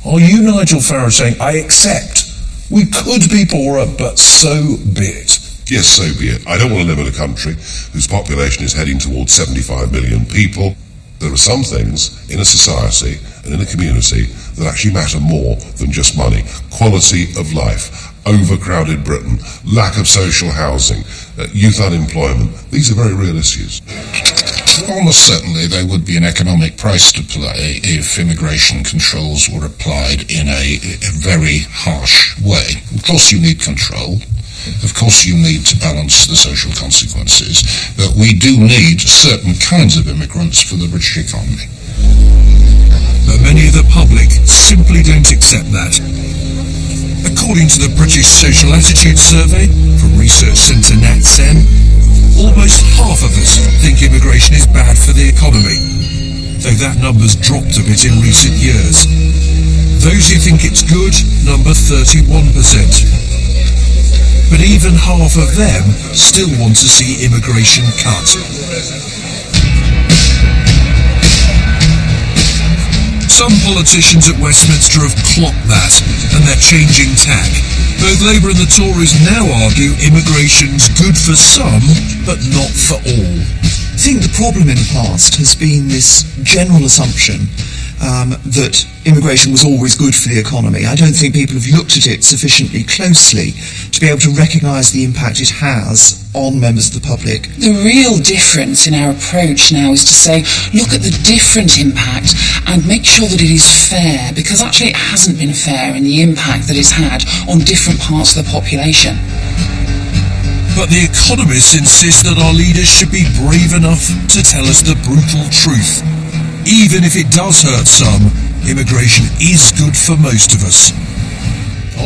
Speaker 5: Are you Nigel Farage saying, I accept, we could be poorer, but so be it?
Speaker 11: Yes, so be it. I don't want to live in a country whose population is heading towards 75 million people. There are some things in a society and in a community that actually matter more than just money. Quality of life, overcrowded Britain, lack of social housing, youth unemployment. These are very real issues.
Speaker 5: Almost certainly there would be an economic price to pay if immigration controls were applied in a very harsh way. Of course you need control. Of course you need to balance the social consequences. But we do need certain kinds of immigrants for the British economy.
Speaker 1: But many of the public simply don't accept that. According to the British Social Attitude Survey from research centre NatSen, almost half of us think immigration is bad for the economy, though that number's dropped a bit in recent years. Those who think it's good number 31%. But even half of them still want to see immigration cut. Some politicians at Westminster have clocked that, and they're changing tack. Both Labour and the Tories now argue immigration's good for some, but not for all.
Speaker 22: I think the problem in the past has been this general assumption that immigration was always good for the economy. I don't think people have looked at it sufficiently closely to be able to recognise the impact it has on members of the public.
Speaker 15: The real difference in our approach now is to say, look at the different impact and make sure that it is fair, because actually it hasn't been fair in the impact that it's had on different parts of the population.
Speaker 1: But the economists insist that our leaders should be brave enough to tell us the brutal truth. Even if it does hurt some, immigration is good for most of us.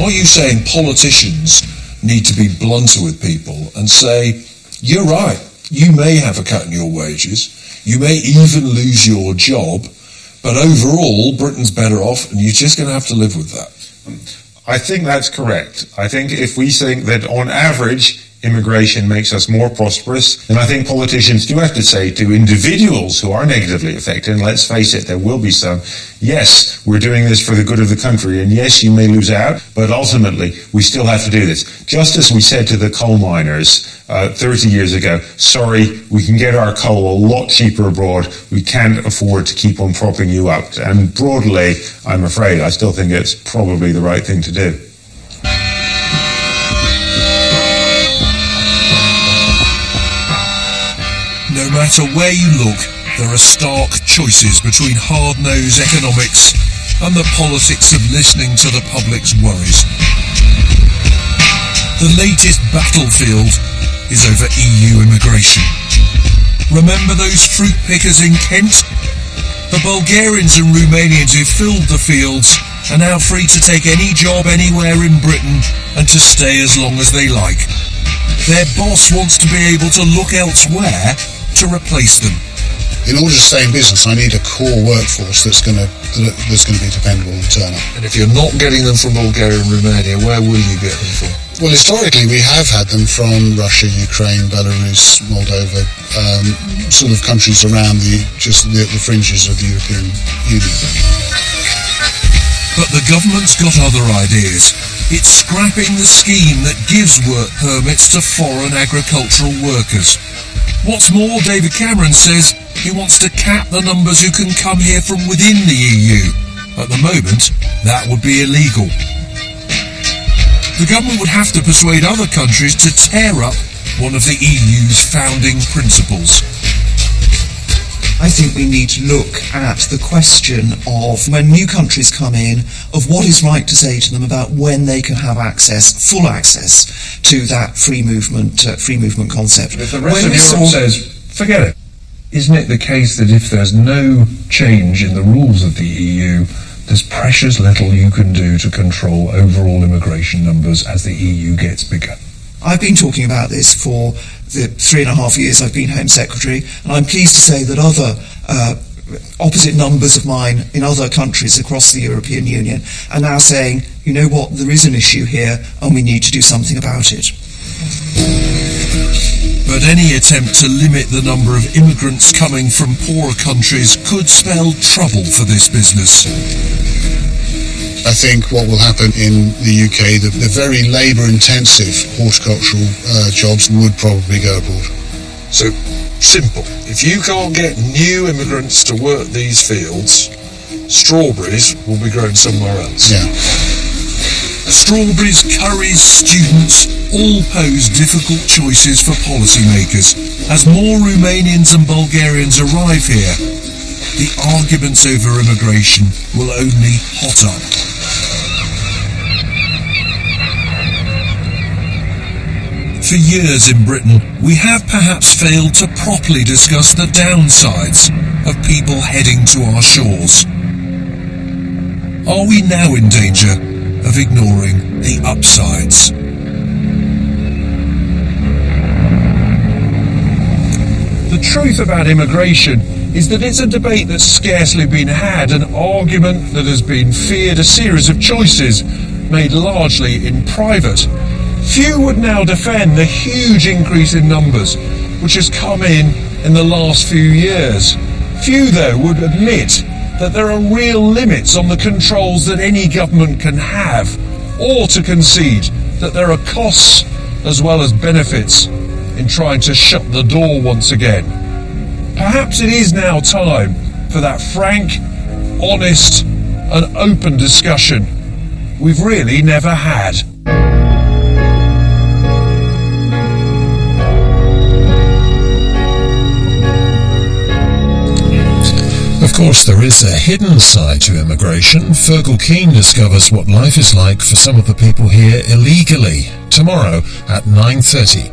Speaker 2: Are you saying politicians need to be blunter with people and say, you're right, you may have a cut in your wages, you may even lose your job, but overall Britain's better off and you're just going to have to live with that?
Speaker 21: I think that's correct. I think if we think that on average immigration makes us more prosperous, then I think politicians do have to say to individuals who are negatively affected, and let's face it, there will be some, yes, we're doing this for the good of the country, and yes, you may lose out, but ultimately we still have to do this. Just as we said to the coal miners 30 years ago, sorry, we can get our coal a lot cheaper abroad, we can't afford to keep on propping you up. And broadly, I'm afraid, I still think it's probably the right thing to do.
Speaker 1: No matter where you look, there are stark choices between hard-nosed economics and the politics of listening to the public's worries. The latest battlefield is over EU immigration. Remember those fruit pickers in Kent? The Bulgarians and Romanians who filled the fields are now free to take any job anywhere in Britain and to stay as long as they like. Their boss wants to be able to look elsewhere to replace them.
Speaker 3: In order to stay in business, I need a core workforce that's going to be dependable and turn up.
Speaker 2: And if you're not getting them from Bulgaria and Romania, where will you get them from?
Speaker 3: Well, historically, we have had them from Russia, Ukraine, Belarus, Moldova, sort of countries around the fringes of the European Union.
Speaker 1: But the government's got other ideas. It's scrapping the scheme that gives work permits to foreign agricultural workers. What's more, David Cameron says he wants to cap the numbers who can come here from within the EU. At the moment, that would be illegal. The government would have to persuade other countries to tear up one of the EU's founding principles.
Speaker 22: I think we need to look at the question of, when new countries come in, of what is right to say to them about when they can have access, full access, to that free movement concept.
Speaker 2: If the rest of Europe says, forget it, isn't it the case that if there's no change in the rules of the EU, there's precious little you can do to control overall immigration numbers as the EU gets bigger?
Speaker 22: I've been talking about this for the 3.5 years I've been Home Secretary, and I'm pleased to say that other opposite numbers of mine in other countries across the European Union are now saying, you know what, there is an issue here and we need to do something about it.
Speaker 1: But any attempt to limit the number of immigrants coming from poorer countries could spell trouble for this business.
Speaker 3: I think what will happen in the UK, the very labour-intensive horticultural jobs would probably go abroad.
Speaker 2: So, simple. If you can't get new immigrants to work these fields, strawberries will be grown somewhere else.
Speaker 3: Yeah.
Speaker 1: Strawberries, curries, students all pose difficult choices for policymakers as more Romanians and Bulgarians arrive here. The arguments over immigration will only hot up. For years in Britain, we have perhaps failed to properly discuss the downsides of people heading to our shores. Are we now in danger of ignoring the upsides?
Speaker 2: The truth about immigration is that it's a debate that's scarcely been had, an argument that has been feared, a series of choices made largely in private. Few would now defend the huge increase in numbers which has come in the last few years. Few, though, would admit that there are real limits on the controls that any government can have, or to concede that there are costs as well as benefits in trying to shut the door once again. Perhaps it is now time for that frank, honest and open discussion we've really never had.
Speaker 5: Of course, there is a hidden side to immigration. Fergal Keane discovers what life is like for some of the people here illegally tomorrow at 9:30.